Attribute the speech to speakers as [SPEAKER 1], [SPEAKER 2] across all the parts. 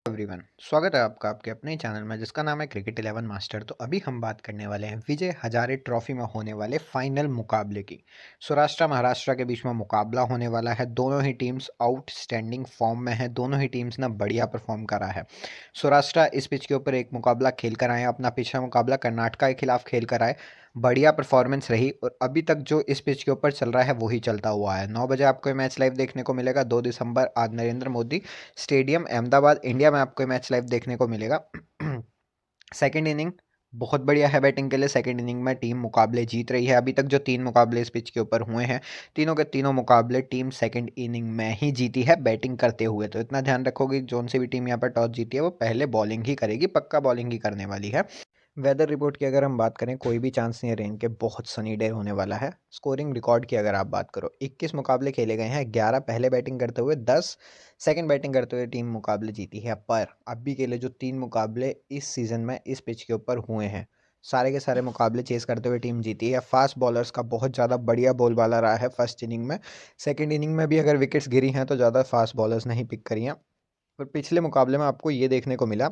[SPEAKER 1] Everyone, स्वागत है आपका आपके अपने चैनल में जिसका नाम है क्रिकेट 11 मास्टर। तो अभी हम बात करने वाले हैं विजय हजारे ट्रॉफी में होने वाले फाइनल मुकाबले की। सौराष्ट्र महाराष्ट्र के बीच में मुकाबला होने वाला है। दोनों ही टीम्स आउटस्टैंडिंग फॉर्म में है। दोनों ही टीम्स ने बढ़िया परफॉर्म करा है। सौराष्ट्र इस पिच के ऊपर एक मुकाबला खेल कर आए, अपना पिछला मुकाबला कर्नाटका के खिलाफ खेल कर आए। बढ़िया परफॉर्मेंस रही और अभी तक जो इस पिच के ऊपर चल रहा है वही चलता हुआ है। 9 बजे आपको ये मैच लाइव देखने को मिलेगा। 2 दिसंबर आज नरेंद्र मोदी स्टेडियम अहमदाबाद इंडिया में आपको मैच लाइव देखने को मिलेगा। सेकंड इनिंग बहुत बढ़िया है बैटिंग के लिए। सेकंड इनिंग में टीम मुकाबले जीत रही है। अभी तक जो 3 मुकाबले इस पिच के ऊपर हुए हैं, तीनों के तीनों मुकाबले टीम सेकंड इनिंग में ही जीती है बैटिंग करते हुए। तो इतना ध्यान रखोगे, जोन से भी टीम यहाँ पर टॉस जीती है वो पहले बॉलिंग ही करेगी, पक्का बॉलिंग ही करने वाली है। वेदर रिपोर्ट की अगर हम बात करें, कोई भी चांस नहीं है रेन के, बहुत सनी डे होने वाला है। स्कोरिंग रिकॉर्ड की अगर आप बात करो, 21 मुकाबले खेले गए हैं, 11 पहले बैटिंग करते हुए, 10 सेकंड बैटिंग करते हुए टीम मुकाबले जीती है। पर अभी के लिए जो 3 मुकाबले इस सीज़न में इस पिच के ऊपर हुए हैं, सारे के सारे मुकाबले चेस करते हुए टीम जीती है। फास्ट बॉलर्स का बहुत ज़्यादा बढ़िया बोलबाला रहा है फर्स्ट इनिंग में। सेकेंड इनिंग में भी अगर विकेट्स गिरी हैं तो ज़्यादा फास्ट बॉलर्स नहीं पिक करी हैं। पर पिछले मुकाबले में आपको ये देखने को मिला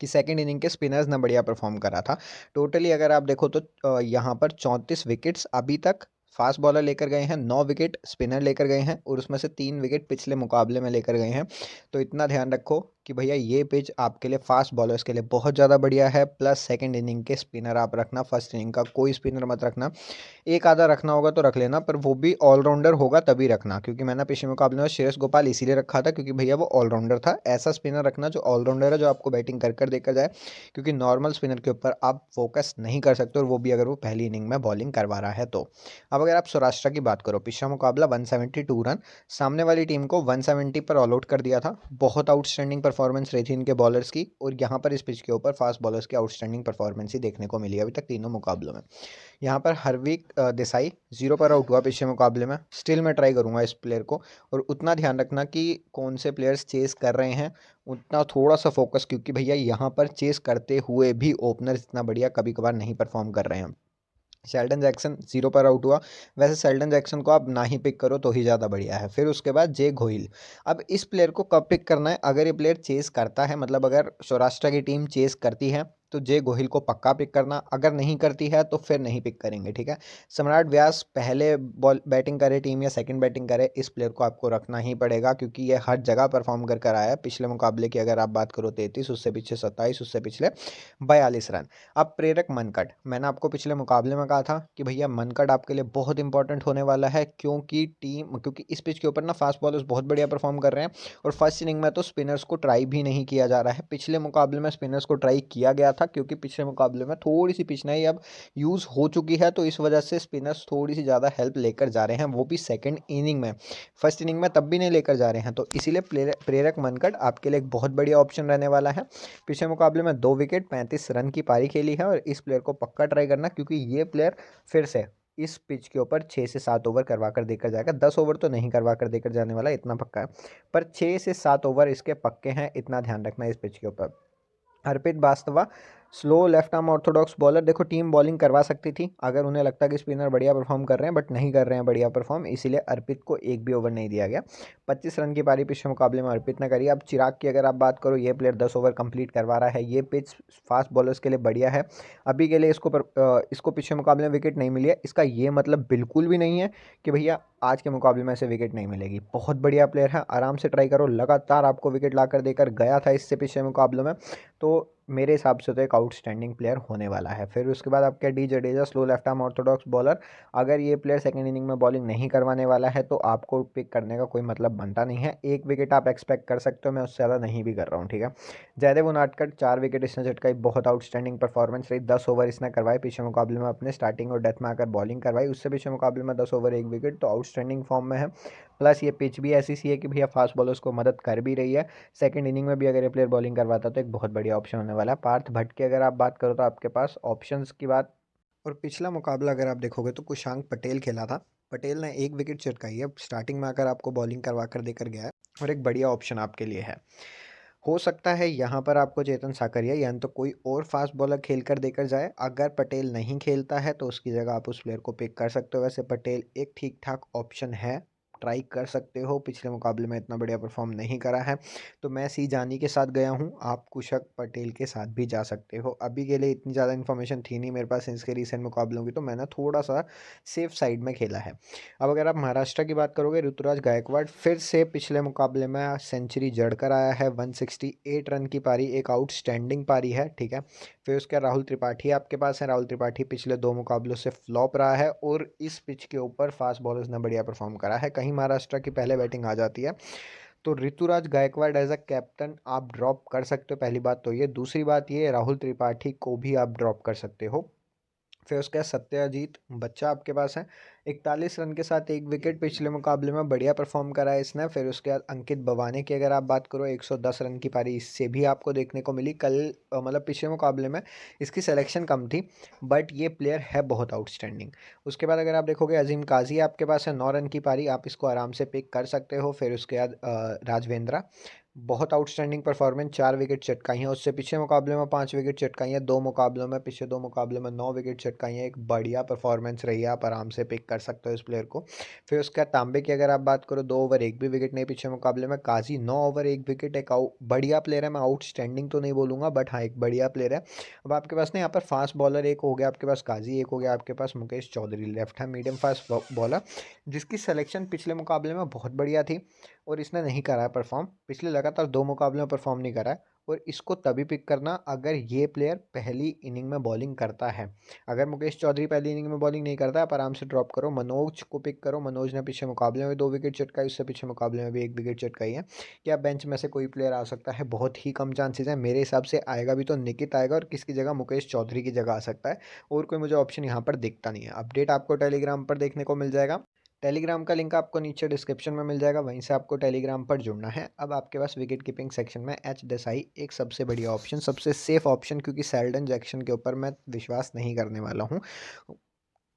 [SPEAKER 1] कि सेकंड इनिंग के स्पिनर्स ने बढ़िया परफॉर्म करा था। टोटली अगर आप देखो तो यहाँ पर 34 विकेट्स अभी तक फास्ट बॉलर लेकर गए हैं, 9 विकेट स्पिनर लेकर गए हैं और उसमें से 3 विकेट पिछले मुकाबले में लेकर गए हैं। तो इतना ध्यान रखो कि भैया ये पिच आपके लिए फास्ट बॉलर्स के लिए बहुत ज़्यादा बढ़िया है। प्लस सेकंड इनिंग के स्पिनर आप रखना, फर्स्ट इनिंग का कोई स्पिनर मत रखना। एक आधा रखना होगा तो रख लेना, पर वो भी ऑलराउंडर होगा तभी रखना, क्योंकि मैंने पिछले मुकाबले में श्रेयस गोपाल इसीलिए रखा था क्योंकि भैया वो ऑलराउंडर था। ऐसा स्पिनर रखना जो ऑलराउंडर है, जो आपको बैटिंग कर कर देकर जाए, क्योंकि नॉर्मल स्पिनर के ऊपर आप फोकस नहीं कर सकते, और वो भी अगर वो पहली इनिंग में बॉलिंग करवा रहा है तो। अब अगर आप सौराष्ट्र की बात करो, पिछला मुकाबला 172 रन, सामने वाली टीम को 170 पर ऑल आउट कर दिया था। बहुत आउटस्टैंडिंग परफॉर्मेंस रही थी इनके बॉलर्स की, और यहाँ पर इस पिच के ऊपर फास्ट बॉलर्स की आउटस्टैंडिंग परफॉर्मेंस ही देखने को मिली अभी तक तीनों मुकाबलों में। यहाँ पर हरवीक देसाई 0 पर आउट हुआ पिछले मुकाबले में। स्टिल मैं ट्राई करूँगा इस प्लेयर को, और उतना ध्यान रखना कि कौन से प्लेयर्स चेस कर रहे हैं, उतना थोड़ा सा फोकस, क्योंकि भैया यहाँ पर चेस करते हुए भी ओपनर्स इतना बढ़िया कभी कभार नहीं परफॉर्म कर रहे हैं। शेल्डन जैक्सन 0 पर आउट हुआ। वैसे शेल्डन जैक्सन को आप ना ही पिक करो तो ही ज़्यादा बढ़िया है। फिर उसके बाद जे गोहिल। अब इस प्लेयर को कब पिक करना है? अगर ये प्लेयर चेस करता है, मतलब अगर सौराष्ट्र की टीम चेस करती है तो जे गोहिल को पक्का पिक करना। अगर नहीं करती है तो फिर नहीं पिक करेंगे, ठीक है। सम्राट व्यास पहले बॉल बैटिंग करे टीम या सेकंड बैटिंग करे, इस प्लेयर को आपको रखना ही पड़ेगा, क्योंकि ये हर जगह परफॉर्म कर कर आया है। पिछले मुकाबले की अगर आप बात करो 33, उससे पीछे 27, उससे पिछले 42 रन। अब प्रेरक मनकट, मैंने आपको पिछले मुकाबले में कहा था कि भैया मनकट आपके लिए बहुत इंपॉर्टेंट होने वाला है, क्योंकि इस पिच के ऊपर ना फास्ट बॉलर्स बहुत बढ़िया परफॉर्म कर रहे हैं, और फर्स्ट इनिंग में तो स्पिनर्स को ट्राई भी नहीं किया जा रहा है। पिछले मुकाबले में स्पिनर्स को ट्राई किया गया था, क्योंकि पिछले मुकाबले में थोड़ी सी पिच नई अब यूज़ हो चुकी है, तो इस वजह से स्पिनर्स थोड़ी सी ज़्यादा हेल्प लेकर जा रहे हैं, वो भी सेकेंड इनिंग में। फर्स्ट इनिंग में तब भी नहीं लेकर जा रहे हैं, तो इसीलिए प्रेरक मनकट आपके लिए एक बहुत बढ़िया ऑप्शन रहने वाला है। पिछले मुकाबले में 2 विकेट 35 रन की पारी खेली है, और इस प्लेयर को पक्का ट्राई करना, क्योंकि ये प्लेयर फिर से इस पिच के ऊपर 6 से 7 ओवर करवा कर देकर जाएगा। 10 ओवर तो नहीं करवा कर देकर जाने वाला, इतना पक्का है, पर 6 से 7 ओवर इसके पक्के हैं, इतना ध्यान रखना इस पिच के ऊपर। Arpit Vasavada slow left arm orthodox bowler. देखो, टीम बॉलिंग करवा सकती थी अगर उन्हें लगता कि स्पिनर बढ़िया परफॉर्म कर रहे हैं, बट नहीं कर रहे हैं बढ़िया परफॉर्म, इसीलिए अर्पित को एक भी ओवर नहीं दिया गया। 25 रन की पारी पिछले मुकाबले में अर्पित ने करी। अब चिराग की अगर आप बात करो, ये प्लेयर 10 ओवर कंप्लीट करवा रहा है। ये पिच फास्ट बॉलर्स के लिए बढ़िया है। अभी के लिए इसको पिछले मुकाबले में विकेट नहीं मिली है, इसका ये मतलब बिल्कुल भी नहीं है कि भैया आज के मुकाबले में ऐसे विकेट नहीं मिलेगी। बहुत बढ़िया प्लेयर है, आराम से ट्राई करो। लगातार आपको विकेट ला कर देकर गया था इससे पिछले मुकाबलों में, तो मेरे हिसाब से तो एक आउटस्टैंडिंग प्लेयर होने वाला है। फिर उसके बाद आपके D Jadeja slow left arm orthodox bowler. अगर ये प्लेयर सेकंड इनिंग में बॉलिंग नहीं करवाने वाला है तो आपको पिक करने का कोई मतलब बनता नहीं है। 1 विकेट आप एक्सपेक्ट कर सकते हो, मैं उससे ज़्यादा नहीं भी कर रहा हूँ, ठीक है। जयदेव उनादकट 4 विकेट इसने झटकाई, बहुत आउटस्टैंडिंग परफॉर्मेंस रही। 10 ओवर इसने करवाए पिछले मुकाबले में, अपने स्टार्टिंग और डेथ में आकर बॉलिंग करवाई। उससे पिछले मुकाबले में 10 ओवर 1 विकेट, तो आउटस्टैंडिंग फॉर्म में है। प्लस ये पिच भी ऐसी सी है कि भैया फास्ट बॉलर्स को मदद कर भी रही है। सेकंड इनिंग में भी अगर ये प्लेयर बॉलिंग करवाता तो एक बहुत बढ़िया ऑप्शन होने वाला है। पार्थ भट्ट की अगर आप बात करो तो आपके पास ऑप्शंस की बात, और पिछला मुकाबला अगर आप देखोगे तो कुशांक पटेल खेला था। पटेल ने 1 विकेट चटकाई है, स्टार्टिंग में आकर आपको बॉलिंग करवा कर देकर गया है, और एक बढ़िया ऑप्शन आपके लिए है। हो सकता है यहाँ पर आपको चेतन साकरिया यानी तो कोई और फास्ट बॉलर खेल कर देकर जाए। अगर पटेल नहीं खेलता है तो उसकी जगह आप उस प्लेयर को पिक कर सकते हो। वैसे पटेल एक ठीक ठाक ऑप्शन है ट्राई कर सकते हो। पिछले मुकाबले में इतना बढ़िया परफॉर्म नहीं करा है, तो मैं सी जानी के साथ गया हूँ, आप कुशक पटेल के साथ भी जा सकते हो। अभी के लिए इतनी ज़्यादा इन्फॉर्मेशन थी नहीं मेरे पास इसके रिसेंट मुकाबलों की, तो मैंने थोड़ा सा सेफ साइड में खेला है। अब अगर आप महाराष्ट्र की बात करोगे, ऋतुराज गायकवाड़ फिर से पिछले मुकाबले में सेंचुरी जड़कर आया है। 168 रन की पारी, एक आउटस्टैंडिंग पारी है, ठीक है। फिर उसके बाद राहुल त्रिपाठी आपके पास है। राहुल त्रिपाठी पिछले 2 मुकाबलों से फ्लॉप रहा है और इस पिच के ऊपर फास्ट बॉलर्स ने बढ़िया परफॉर्म करा है। कहीं महाराष्ट्र की पहले बैटिंग आ जाती है, तो Ruturaj Gaikwad as a captain आप ड्रॉप कर सकते हो। पहली बात तो ये, दूसरी बात ये, राहुल त्रिपाठी को भी आप ड्रॉप कर सकते हो। फिर उसके बाद सत्यजीत बच्चा आपके पास है। 41 रन के साथ 1 विकेट, पिछले मुकाबले में बढ़िया परफॉर्म करा है इसने। फिर उसके बाद अंकित बवाने की अगर आप बात करो, 110 रन की पारी इससे भी आपको देखने को मिली। कल मतलब पिछले मुकाबले में इसकी सिलेक्शन कम थी, बट ये प्लेयर है बहुत आउटस्टैंडिंग। उसके बाद अगर आप देखोगे, अजीम काजी आपके पास है। 9 रन की पारी, आप इसको आराम से पिक कर सकते हो। फिर उसके बाद राजवेंद्रा, बहुत आउटस्टैंडिंग परफॉर्मेंस, 4 विकेट चटकाई हैं। उससे पिछले मुकाबले में 5 विकेट चटकाई हैं। 2 मुकाबलों में, पिछले 2 मुकाबलों में 9 विकेट चटकाई हैं। एक बढ़िया परफॉर्मेंस रही है, आप आराम से पिक कर सकते हो इस प्लेयर को। फिर उसके बाद तांबे की अगर आप बात करो, 2 ओवर 1 भी विकेट नहीं पिछले मुकाबले में। काजी 9 ओवर 1 विकेट, एक बढ़िया प्लेयर है। मैं आउटस्टैंडिंग तो नहीं बोलूँगा, बट हाँ एक बढ़िया प्लेयर है। अब आपके पास ना यहाँ पर फास्ट बॉलर एक हो गया आपके पास काजी, एक हो गया आपके पास Mukesh Choudhary, left hand medium fast bowler, जिसकी सिलेक्शन पिछले मुकाबले में बहुत बढ़िया थी और इसने नहीं करा है परफॉर्म। पिछले लगातार 2 मुकाबले में परफॉर्म नहीं करा है, और इसको तभी पिक करना अगर ये प्लेयर पहली इनिंग में बॉलिंग करता है। अगर मुकेश चौधरी पहली इनिंग में बॉलिंग नहीं करता, आप आराम से ड्रॉप करो। मनोज को पिक करो। मनोज ने पिछले मुकाबले में 2 विकेट चटकाई, उससे पिछले मुकाबले में भी 1 विकेट चटकाई है। क्या बेंच में से कोई प्लेयर आ सकता है? बहुत ही कम चांसेस है मेरे हिसाब से। आएगा भी तो निकित आएगा, और किसकी जगह? मुकेश चौधरी की जगह आ सकता है। और कोई मुझे ऑप्शन यहाँ पर दिखता नहीं है। अपडेट आपको टेलीग्राम पर देखने को मिल जाएगा। टेलीग्राम का लिंक आपको नीचे डिस्क्रिप्शन में मिल जाएगा, वहीं से आपको टेलीग्राम पर जुड़ना है। अब आपके पास विकेट कीपिंग सेक्शन में एच देसाई एक सबसे बढ़िया ऑप्शन, सबसे सेफ ऑप्शन, क्योंकि शेल्डन जैक्सन के ऊपर मैं विश्वास नहीं करने वाला हूँ।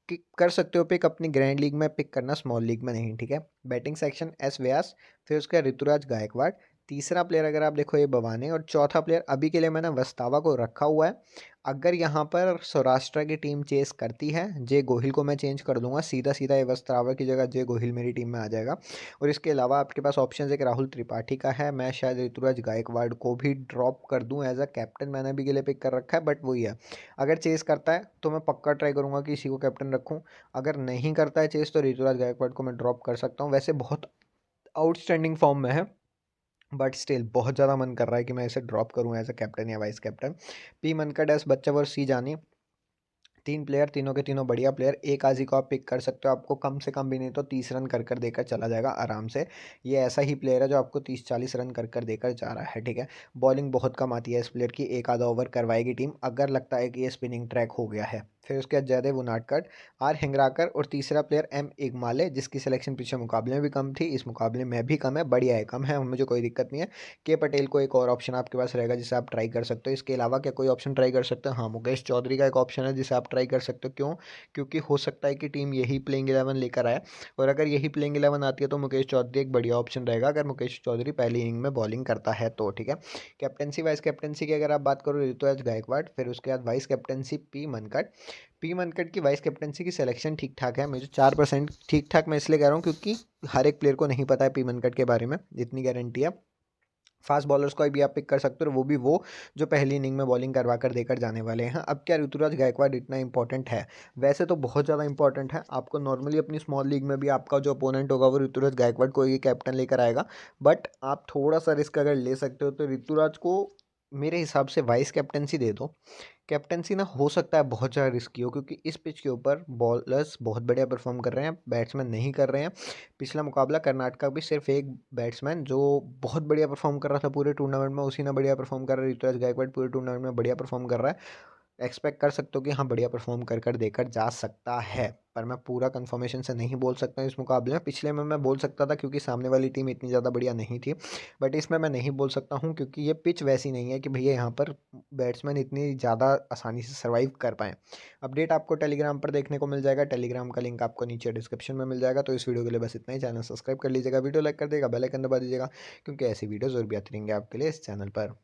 [SPEAKER 1] कि कर सकते हो पिक अपनी ग्रैंड लीग में, पिक करना स्मॉल लीग में नहीं, ठीक है। बैटिंग सेक्शन एस व्यास, फिर उसका ऋतुराज गायकवाड़, तीसरा प्लेयर अगर आप देखो ये बवाने, और चौथा प्लेयर अभी के लिए मैंने वस्तावा को रखा हुआ है। अगर यहाँ पर सौराष्ट्र की टीम चेस करती है, जय गोहिल को मैं चेंज कर दूंगा, सीधा सीधा ये वस्तावा की जगह जय गोहिल मेरी टीम में आ जाएगा। और इसके अलावा आपके पास ऑप्शन एक राहुल त्रिपाठी का है। मैं शायद ऋतुराज गायकवाड़ को भी ड्रॉप कर दूं एज अ कैप्टन, मैंने अभी के लिए पिक कर रखा है, बट वही है, अगर चेस करता है तो मैं पक्का ट्राई करूंगा कि इसी को कैप्टन रखूं। अगर नहीं करता है चेस, तो ऋतुराज गायकवाड़ को मैं ड्रॉप कर सकता हूँ। वैसे बहुत आउटस्टैंडिंग फॉर्म में है, बट स्टिल बहुत ज़्यादा मन कर रहा है कि मैं इसे ड्रॉप करूँ एज अ कैप्टन या वाइस कैप्टन। पी मनकड एस बच्चा और सी जानी, 3 प्लेयर, तीनों के तीनों बढ़िया प्लेयर। एक आजी को आप पिक कर सकते हो, आपको कम से कम भी नहीं तो 30 रन कर कर देकर चला जाएगा आराम से। ये ऐसा ही प्लेयर है जो आपको 30-40 रन कर कर देकर जा रहा है, ठीक है। बॉलिंग बहुत कम आती है इस प्लेयर की, एक आधा ओवर करवाएगी टीम अगर लगता है कि ये स्पिनिंग ट्रैक हो गया है। फिर उसके बाद जयदेव उनाडकट, आर हिंगराकर, और तीसरा प्लेयर एम इगमाले, जिसकी सिलेक्शन पिछले मुकाबले में भी कम थी, इस मुकाबले में भी कम है। बढ़िया है, कम है, मुझे कोई दिक्कत नहीं है। के पटेल को एक और ऑप्शन आपके पास रहेगा जिसे आप ट्राई कर सकते हो। इसके अलावा क्या कोई ऑप्शन ट्राई कर सकते हो? हाँ, मुकेश चौधरी का एक ऑप्शन है जिसे आप ट्राई कर सकते हो। क्यों? क्योंकि हो सकता है कि टीम यही प्लेइंग 11 लेकर आए, और अगर यही प्लेइंग 11 आती है तो मुकेश चौधरी एक बढ़िया ऑप्शन रहेगा, अगर मुकेश चौधरी पहली इनिंग में बॉलिंग करता है तो, ठीक है। कैप्टनसी वाइस कैप्टनसी की अगर आप बात करो, ऋतुराज गायकवाड़, फिर उसके बाद vice captaincy P Mankad. P Mankad की वाइस कैप्टनसी की सिलेक्शन ठीक ठाक है, मुझे 4% ठीक ठाक मैं इसलिए कह रहा हूँ क्योंकि हर एक प्लेयर को नहीं पता है पी मनकट के बारे में, इतनी गारंटी है। फास्ट बॉलर्स को भी आप पिक कर सकते हो, वो भी वो जो पहली इनिंग में बॉलिंग करवा कर देकर जाने वाले हैं। अब क्या ऋतुराज गायकवाड़ इतना इंपॉर्टेंट है? वैसे तो बहुत ज़्यादा इंपॉर्टेंट है। आपको नॉर्मली अपनी स्मॉल लीग में भी आपका जो अपोनेंट होगा वो ऋतुराज गायकवाड़ को ही कैप्टन लेकर आएगा, बट आप थोड़ा सा रिस्क अगर ले सकते हो तो ऋतुराज को मेरे हिसाब से वाइस कैप्टनसी दे दो। कैप्टनसी ना हो सकता है बहुत ज़्यादा रिस्की हो, क्योंकि इस पिच के ऊपर बॉलर्स बहुत बढ़िया परफॉर्म कर रहे हैं, बैट्समैन नहीं कर रहे हैं। पिछला मुकाबला कर्नाटका भी सिर्फ एक बैट्समैन जो बहुत बढ़िया परफॉर्म कर रहा था पूरे टूर्नामेंट में, उसी ने बढ़िया परफॉर्म कर रहा है। ऋतुराज गायकवाड़ पूरे टूर्नामेंट में बढ़िया परफॉर्म कर रहा है, एक्सपेक्ट कर सकते हो कि हाँ बढ़िया परफॉर्म कर कर देकर जा सकता है। पर मैं पूरा कंफर्मेशन से नहीं बोल सकता हूँ इस मुकाबले में। पिछले में मैं बोल सकता था क्योंकि सामने वाली टीम इतनी ज़्यादा बढ़िया नहीं थी, बट इसमें मैं नहीं बोल सकता हूँ क्योंकि ये पिच वैसी नहीं है कि भैया यहाँ पर बैट्समैन इतनी ज़्यादा आसानी से सर्वाइव कर पाएँ। अपडेट आपको टेलीग्राम पर देखने को मिल जाएगा, टेलीग्राम का लिंक आपको नीचे डिस्क्रिप्शन में मिल जाएगा। तो इस वीडियो के लिए बस इतना ही। चैनल सब्सक्राइब कर लीजिएगा, वीडियो लाइक कर देगा, बेल आइकन दबा दीजिएगा, क्योंकि ऐसी वीडियोज़ और भी आती रहेंगे आपके लिए इस चैनल पर।